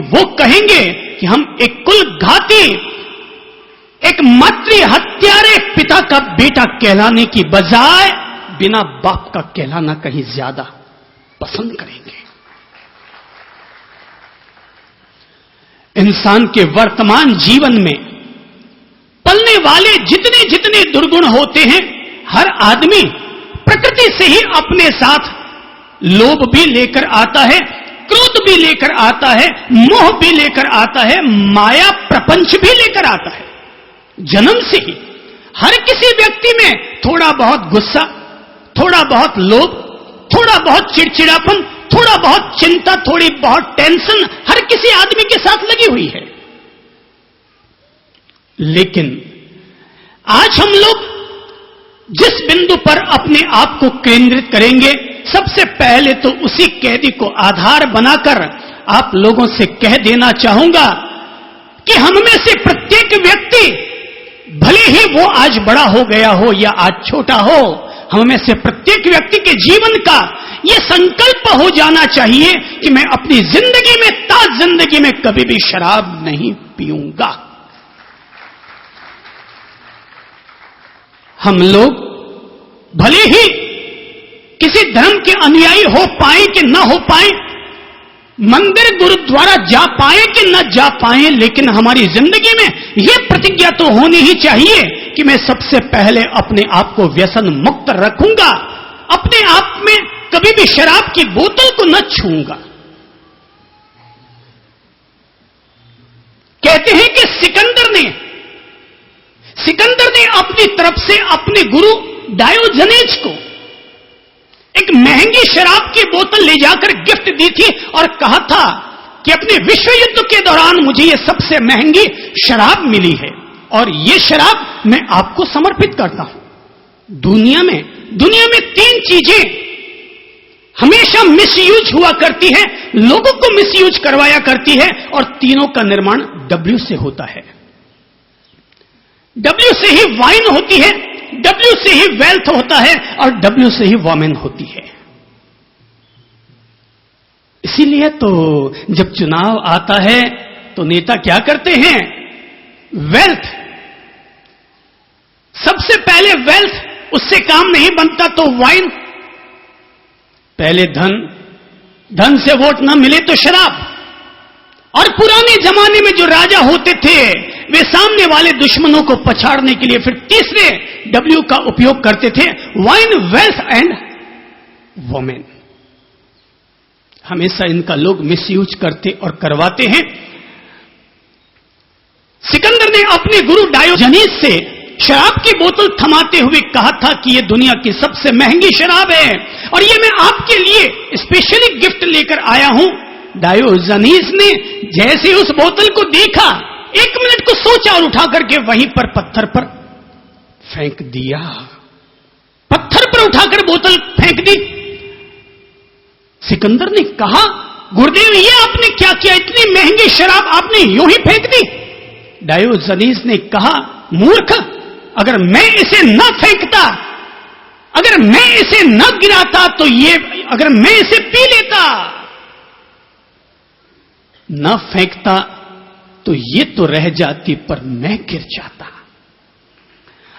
वो कहेंगे कि हम एक कुल घाती, एक मातृ हत्यारे पिता का बेटा कहलाने की बजाय बिना बाप का कहलाना कहीं ज्यादा पसंद करेंगे। इंसान के वर्तमान जीवन में पलने वाले जितने जितने दुर्गुण होते हैं, हर आदमी प्रकृति से ही अपने साथ लोभ भी लेकर आता है, क्रोध भी लेकर आता है, मोह भी लेकर आता है, माया प्रपंच भी लेकर आता है। जन्म से ही हर किसी व्यक्ति में थोड़ा बहुत गुस्सा, थोड़ा बहुत लोभ, थोड़ा बहुत चिड़चिड़ापन, थोड़ा बहुत चिंता, थोड़ी बहुत टेंशन हर किसी आदमी के साथ लगी हुई है। लेकिन आज हम लोग जिस बिंदु पर अपने आप को केंद्रित करेंगे, सबसे पहले तो उसी कैदी को आधार बनाकर आप लोगों से कह देना चाहूंगा कि हम में से प्रत्येक व्यक्ति, भले ही वो आज बड़ा हो गया हो या आज छोटा हो, हम में से प्रत्येक व्यक्ति के जीवन का यह संकल्प हो जाना चाहिए कि मैं अपनी जिंदगी में, ताज जिंदगी में कभी भी शराब नहीं पीऊंगा। हम लोग भले ही किसी धर्म के अनुयायी हो पाए कि न हो पाए, मंदिर गुरुद्वारा जा पाए कि न जा पाए, लेकिन हमारी जिंदगी में यह प्रतिज्ञा तो होनी ही चाहिए कि मैं सबसे पहले अपने आप को व्यसन मुक्त रखूंगा, अपने आप में कभी भी शराब की बोतल को न छूंगा। कहते हैं कि सिकंदर ने अपनी तरफ से अपने गुरु डायोजनीज को एक महंगी शराब की बोतल ले जाकर गिफ्ट दी थी और कहा था कि अपने विश्व युद्ध के दौरान मुझे यह सबसे महंगी शराब मिली है और यह शराब मैं आपको समर्पित करता हूं। दुनिया में 3 चीजें हमेशा मिसयूज हुआ करती है, लोगों को मिसयूज करवाया करती है, और तीनों का निर्माण W से होता है। W से ही वाइन होती है, W से ही वेल्थ होता है और W से ही वोमेन होती है। इसीलिए तो जब चुनाव आता है तो नेता क्या करते हैं? वेल्थ, सबसे पहले वेल्थ, उससे काम नहीं बनता तो वाइन, पहले धन से वोट ना मिले तो शराब। और पुराने जमाने में जो राजा होते थे वे सामने वाले दुश्मनों को पछाड़ने के लिए फिर तीसरे W का उपयोग करते थे, वाइन, वेल्थ एंड वोमेन। हमेशा इनका लोग मिसयूज करते और करवाते हैं। सिकंदर ने अपने गुरु डायोजनीज से शराब की बोतल थमाते हुए कहा था कि यह दुनिया की सबसे महंगी शराब है और यह मैं आपके लिए स्पेशली गिफ्ट लेकर आया हूं। डायोजनीज ने जैसे उस बोतल को देखा, 1 मिनट को सोचा और उठा करके वहीं पर पत्थर पर फेंक दिया। पत्थर पर उठाकर बोतल फेंक दी। सिकंदर ने कहा, गुरुदेव ये आपने क्या किया? इतनी महंगी शराब आपने यूं ही फेंक दी। डायोजनीज ने कहा, मूर्ख, अगर मैं इसे न फेंकता, अगर मैं इसे न गिराता तो अगर मैं इसे पी लेता, न फेंकता तो ये तो रह जाती पर मैं गिर जाता।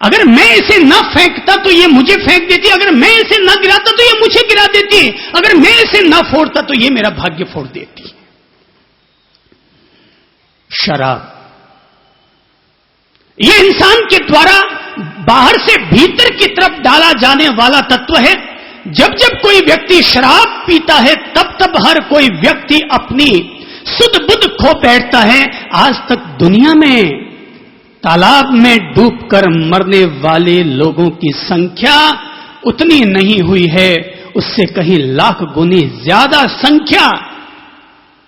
अगर मैं इसे न फेंकता तो ये मुझे फेंक देती, अगर मैं इसे न गिराता तो ये मुझे गिरा देती, अगर मैं इसे न फोड़ता तो ये मेरा भाग्य फोड़ देती। शराब ये इंसान के द्वारा बाहर से भीतर की तरफ डाला जाने वाला तत्व है। जब जब कोई व्यक्ति शराब पीता है तब तब हर कोई व्यक्ति अपनी सुध बुध खो बैठता है। आज तक दुनिया में तालाब में डूबकर मरने वाले लोगों की संख्या उतनी नहीं हुई है, उससे कहीं लाख गुनी ज्यादा संख्या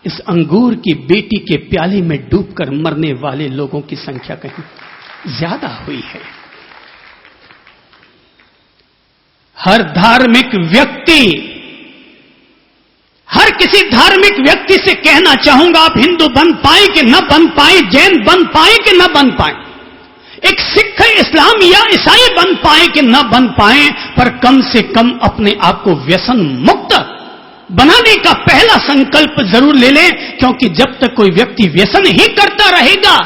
इस अंगूर की बेटी के प्याले में डूबकर मरने वाले लोगों की संख्या कहीं ज्यादा हुई है। हर धार्मिक व्यक्ति, हर किसी धार्मिक व्यक्ति से कहना चाहूंगा, आप हिंदू बन पाए कि न बन पाए, जैन बन पाए कि न बन पाए, एक सिख, इस्लाम या ईसाई बन पाए कि न बन पाए, पर कम से कम अपने आप को व्यसन मुक्त बनाने का पहला संकल्प जरूर ले लें, क्योंकि जब तक कोई व्यक्ति व्यसन ही करता रहेगा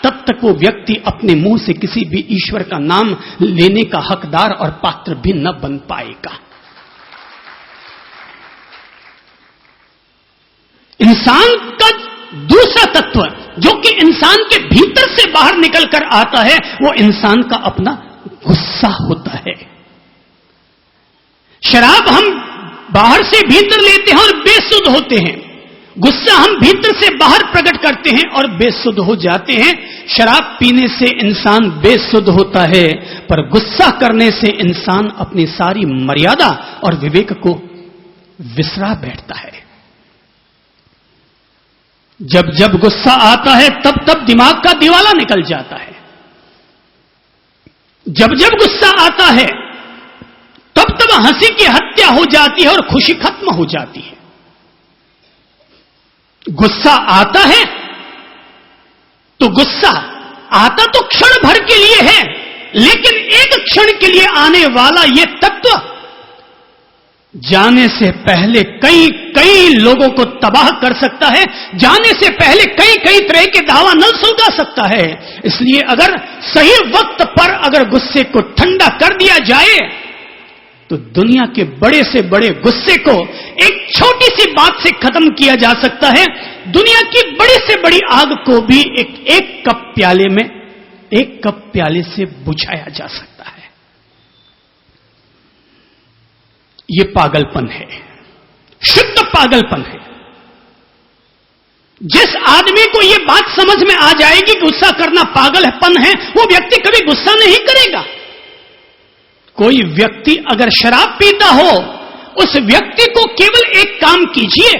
तब तक वो व्यक्ति अपने मुंह से किसी भी ईश्वर का नाम लेने का हकदार और पात्र भी न बन पाएगा। इंसान का दूसरा तत्व जो कि इंसान के भीतर से बाहर निकलकर आता है, वो इंसान का अपना गुस्सा होता है। शराब हम बाहर से भीतर लेते हैं और बेसुध होते हैं, गुस्सा हम भीतर से बाहर प्रकट करते हैं और बेसुध हो जाते हैं। शराब पीने से इंसान बेसुध होता है, पर गुस्सा करने से इंसान अपनी सारी मर्यादा और विवेक को विसरा बैठता है। जब जब गुस्सा आता है तब तब दिमाग का दिवाला निकल जाता है। जब जब गुस्सा आता है तब तब हंसी की हत्या हो जाती है और खुशी खत्म हो जाती है। गुस्सा आता है तो गुस्सा आता तो क्षण भर के लिए है, लेकिन एक क्षण के लिए आने वाला यह तत्व जाने से पहले कई कई लोगों को तबाह कर सकता है, जाने से पहले कई कई तरह के दावा न सुलगा सकता है। इसलिए अगर सही वक्त पर अगर गुस्से को ठंडा कर दिया जाए तो दुनिया के बड़े से बड़े गुस्से को एक छोटी सी बात से खत्म किया जा सकता है। दुनिया की बड़ी से बड़ी आग को भी एक कप प्याले से बुझाया जा सकता है। यह पागलपन है, शुद्ध पागलपन है। जिस आदमी को यह बात समझ में आ जाएगी कि गुस्सा करना पागलपन है, वो व्यक्ति कभी गुस्सा नहीं करेगा। कोई व्यक्ति अगर शराब पीता हो, उस व्यक्ति को केवल एक काम कीजिए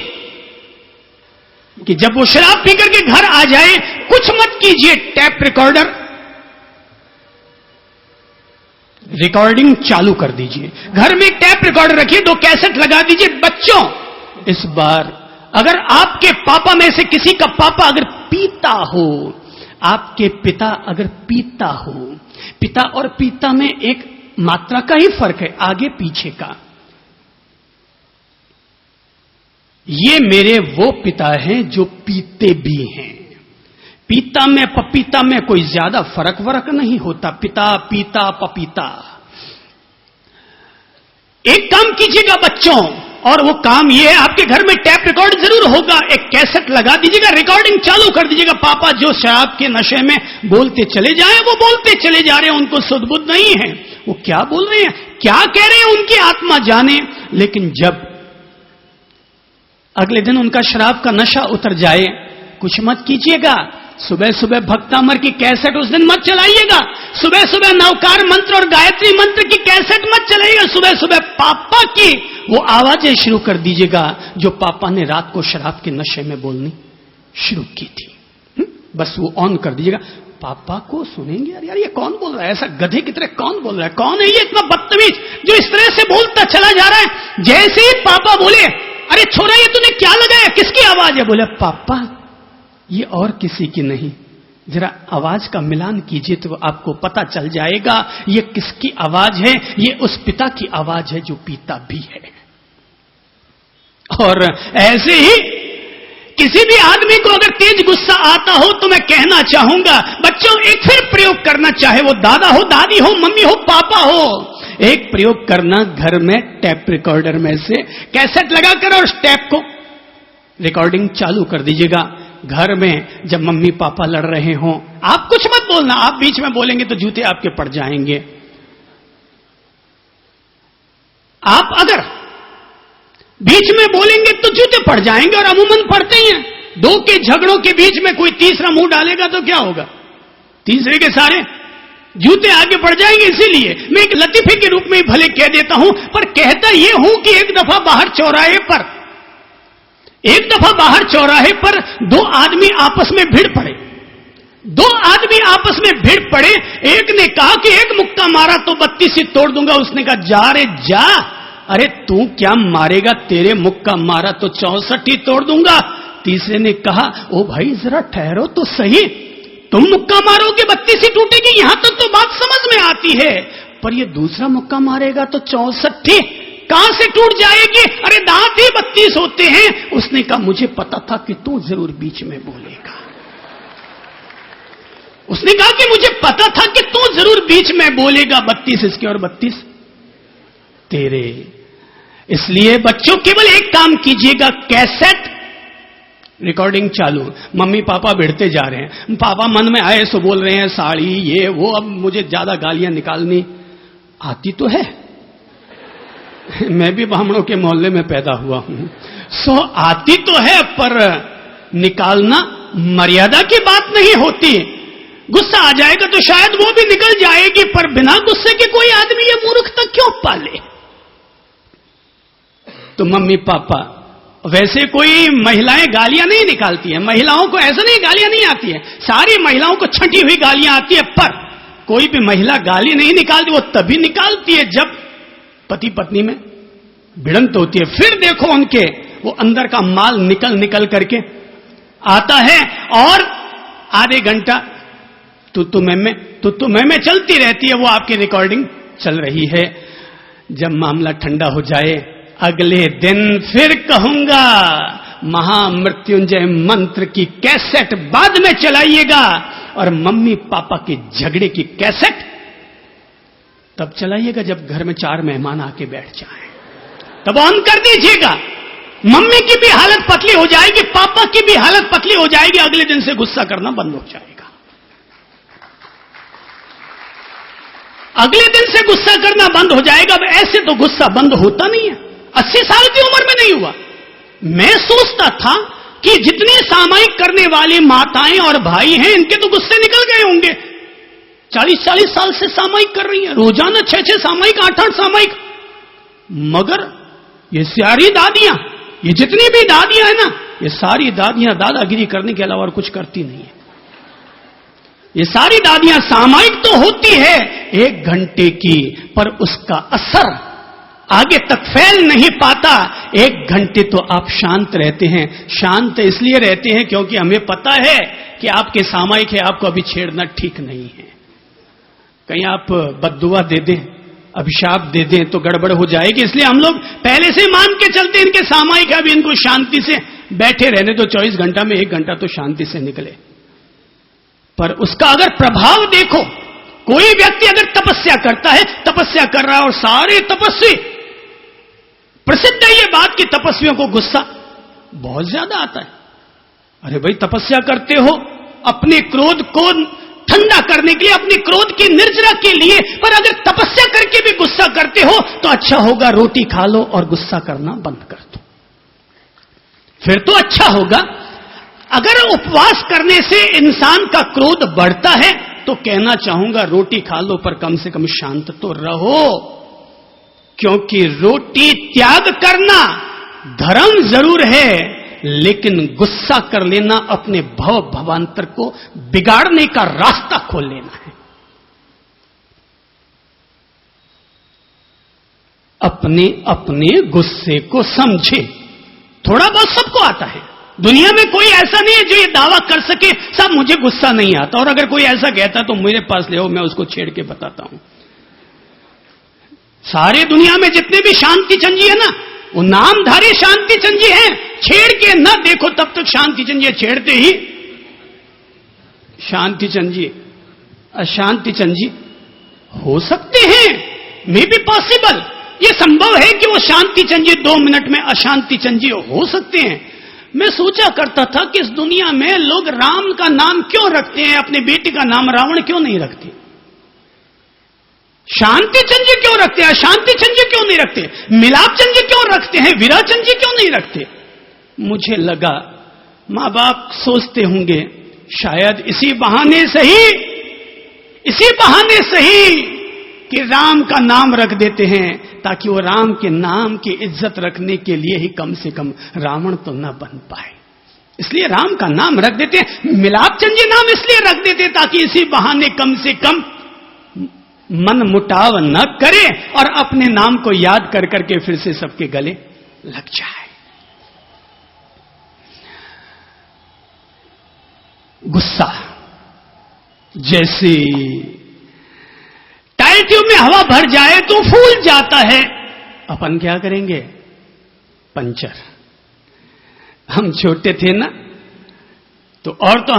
कि जब वो शराब पी करके घर आ जाए, कुछ मत कीजिए, टैप रिकॉर्डर रिकॉर्डिंग चालू कर दीजिए। घर में टैप रिकॉर्डर रखिए, 2 कैसेट लगा दीजिए। बच्चों, इस बार अगर आपके पापा में से किसी का पापा अगर पीता हो, आपके पिता अगर पीता हो, पिता और पीता में एक मात्रा का ही फर्क है, आगे पीछे का। ये मेरे वो पिता हैं जो पीते भी हैं। पीता में पपीता में कोई ज्यादा फर्क नहीं होता, पिता पीता पपीता। एक काम कीजिएगा बच्चों, और वो काम ये है, आपके घर में टैप रिकॉर्ड जरूर होगा, एक कैसेट लगा दीजिएगा, रिकॉर्डिंग चालू कर दीजिएगा। पापा जो शराब के नशे में बोलते चले जाएं, वो बोलते चले जा रहे हैं, उनको सुध बुध नहीं है, वो क्या बोल रहे हैं, क्या कह रहे हैं, उनकी आत्मा जाने। लेकिन जब अगले दिन उनका शराब का नशा उतर जाए, कुछ मत कीजिएगा। सुबह सुबह भक्तामर की कैसेट उस दिन मत चलाइएगा। सुबह सुबह नवकार मंत्र और गायत्री मंत्र की कैसेट मत चलाइएगा। सुबह सुबह पापा की वो आवाजें शुरू कर दीजिएगा जो पापा ने रात को शराब के नशे में बोलनी शुरू की थी। बस वो ऑन कर दीजिएगा। पापा को सुनेंगे, यार ये कौन बोल रहा है, ऐसा गधे की तरह कौन बोल रहा है, कौन है ये इतना बदतमीज जो इस तरह से बोलता चला जा रहा है। जैसे ही पापा बोले, अरे छोरा ये तूने क्या लगाया, किसकी आवाज है? बोले पापा ये और किसी की नहीं, जरा आवाज का मिलान कीजिए तो आपको पता चल जाएगा ये किसकी आवाज है। ये उस पिता की आवाज है जो पीता भी है। और ऐसे ही किसी भी आदमी को अगर तेज गुस्सा आता हो तो मैं कहना चाहूंगा, बच्चों एक फिर प्रयोग करना, चाहे वो दादा हो, दादी हो, मम्मी हो, पापा हो, एक प्रयोग करना, घर में टैप रिकॉर्डर में से कैसेट लगाकर और उस टैप को रिकॉर्डिंग चालू कर दीजिएगा। घर में जब मम्मी पापा लड़ रहे हों, आप कुछ मत बोलना, आप बीच में बोलेंगे तो जूते आपके पड़ जाएंगे। आप अगर बीच में बोलेंगे तो जूते पड़ जाएंगे, और अमूमन पड़ते ही हैं। दो के झगड़ों के बीच में कोई तीसरा मुंह डालेगा तो क्या होगा, तीसरे के सारे जूते आगे पड़ जाएंगे। इसीलिए मैं एक लतीफे के रूप में भले कह देता हूं, पर कहता यह हूं कि एक दफा बाहर चौराहे पर दो आदमी आपस में भिड़ पड़े। एक ने कहा कि एक मुक्का मारा तो 32 ही तोड़ दूंगा। उसने कहा जा रे जा, अरे तू क्या मारेगा, तेरे मुक्का मारा तो 64 ही तोड़ दूंगा। तीसरे ने कहा ओ भाई जरा ठहरो तो सही, तुम मुक्का मारोगे 32 ही टूटेगी, यहां तक तो बात समझ में आती है, पर ये दूसरा मुक्का मारेगा तो 64 ही कहां से टूट जाएगी? अरे दांत ही 32 होते हैं। उसने कहा मुझे पता था कि तू जरूर बीच में बोलेगा। उसने कहा कि मुझे पता था कि तू जरूर बीच में बोलेगा। 32 इसके और 32 तेरे। इसलिए बच्चों केवल एक काम कीजिएगा, कैसेट रिकॉर्डिंग चालू। मम्मी पापा भिड़ते जा रहे हैं, पापा मन में आए सो बोल रहे हैं, साड़ी ये वो। अब मुझे ज्यादा गालियां निकालनी आती तो है, मैं भी ब्राह्मणों के मोहल्ले में पैदा हुआ हूं, सो आती तो है, पर निकालना मर्यादा की बात नहीं होती। गुस्सा आ जाएगा तो शायद वो भी निकल जाएगी, पर बिना गुस्से के कोई आदमी ये मूर्खता क्यों पाले? तो मम्मी पापा, वैसे कोई महिलाएं गालियां नहीं निकालती हैं, महिलाओं को ऐसा नहीं गालियां नहीं आती है, सारी महिलाओं को छंटी हुई गालियां आती है, पर कोई भी महिला गाली नहीं निकालती। वो तभी निकालती है जब पति पत्नी में भिड़ंत होती है। फिर देखो उनके वो अंदर का माल निकल निकल करके आता है, और आधे घंटा तू मैं चलती रहती है। वो आपकी रिकॉर्डिंग चल रही है। जब मामला ठंडा हो जाए, अगले दिन फिर कहूंगा, महामृत्युंजय मंत्र की कैसेट बाद में चलाइएगा, और मम्मी पापा के झगड़े की कैसेट तब चलाइएगा जब घर में 4 मेहमान आके बैठ जाएं, तब ऑन कर दीजिएगा। मम्मी की भी हालत पतली हो जाएगी, पापा की भी हालत पतली हो जाएगी। अगले दिन से गुस्सा करना बंद हो जाएगा। अगले दिन से गुस्सा करना बंद हो जाएगा। अब ऐसे तो गुस्सा बंद होता नहीं है। 80 साल की उम्र में नहीं हुआ। मैं सोचता था कि जितनी सामायिक करने वाली माताएं और भाई हैं, इनके तो गुस्से निकल गए होंगे। 40-40 साल से सामायिक कर रही हैं, रोजाना 6-6 सामायिक, 8-8 सामायिक। मगर ये सारी दादियां, ये जितनी भी दादियां हैं ना, ये सारी दादियां दादागिरी करने के अलावा और कुछ करती नहीं है। ये सारी दादियां सामायिक तो होती है 1 घंटे की, पर उसका असर आगे तक फैल नहीं पाता। 1 घंटे तो आप शांत रहते हैं। शांत इसलिए रहते हैं क्योंकि हमें पता है कि आपके सामायिक है, आपको अभी छेड़ना ठीक नहीं है। कहीं आप बद्दुआ दे दें, अभिशाप दे दें तो गड़बड़ हो जाएगी। इसलिए हम लोग पहले से मान के चलते, इनके सामायिक है, अभी इनको शांति से बैठे रहने तो 24 घंटा में 1 घंटा तो शांति से निकले। पर उसका अगर प्रभाव देखो, कोई व्यक्ति अगर तपस्या करता है, तपस्या कर रहा है, और सारे तपस्वी, प्रसिद्ध है ये बात कि तपस्वियों को गुस्सा बहुत ज्यादा आता है। अरे भाई, तपस्या करते हो अपने क्रोध को ठंडा करने के लिए, अपने क्रोध की निर्जरा के लिए, पर अगर तपस्या करके भी गुस्सा करते हो तो अच्छा होगा रोटी खा लो और गुस्सा करना बंद कर दो, फिर तो अच्छा होगा। अगर उपवास करने से इंसान का क्रोध बढ़ता है तो कहना चाहूंगा रोटी खा लो, पर कम से कम शांत तो रहो। क्योंकि रोटी त्याग करना धर्म जरूर है, लेकिन गुस्सा कर लेना अपने भव भवांतर को बिगाड़ने का रास्ता खोल लेना है। अपने अपने गुस्से को समझे। थोड़ा बहुत सबको आता है। दुनिया में कोई ऐसा नहीं है जो ये दावा कर सके साहब मुझे गुस्सा नहीं आता, और अगर कोई ऐसा कहता तो मेरे पास ले आओ, मैं उसको छेड़ के बताता हूं। सारे दुनिया में जितने भी शांति चंजी है ना, वो नामधारी शांति चंजी हैं। छेड़ के न देखो तब तक शांति चंजी, छेड़ते ही शांति चंजी अशांति चंजी हो सकते हैं। मे बी पॉसिबल, ये संभव है कि वो शांति चंजी 2 मिनट में अशांति चंजी हो सकते हैं। मैं सोचा करता था कि इस दुनिया में लोग राम का नाम क्यों रखते हैं, अपने बेटे का नाम रावण क्यों नहीं रखते? शांति चंजी क्यों रखते हैं, अशांति चंजी क्यों नहीं रखते? मिलाप चंजी क्यों रखते हैं, विरह चंजी क्यों नहीं रखते? मुझे लगा मां बाप सोचते होंगे शायद इसी बहाने सही कि राम का नाम रख देते हैं, ताकि वो राम के नाम की इज्जत रखने के लिए ही कम से कम रावण तो न बन पाए, इसलिए राम का नाम रख देते हैं। मिलाप चंजी नाम इसलिए रख देते हैं ताकि इसी बहाने कम से कम मन मुटाव न करे और अपने नाम को याद कर करके फिर से सबके गले लग जाए। गुस्सा जैसे टायर ट्यूब में हवा भर जाए तो फूल जाता है, अपन क्या करेंगे? पंचर। हम छोटे थे ना, तो और तो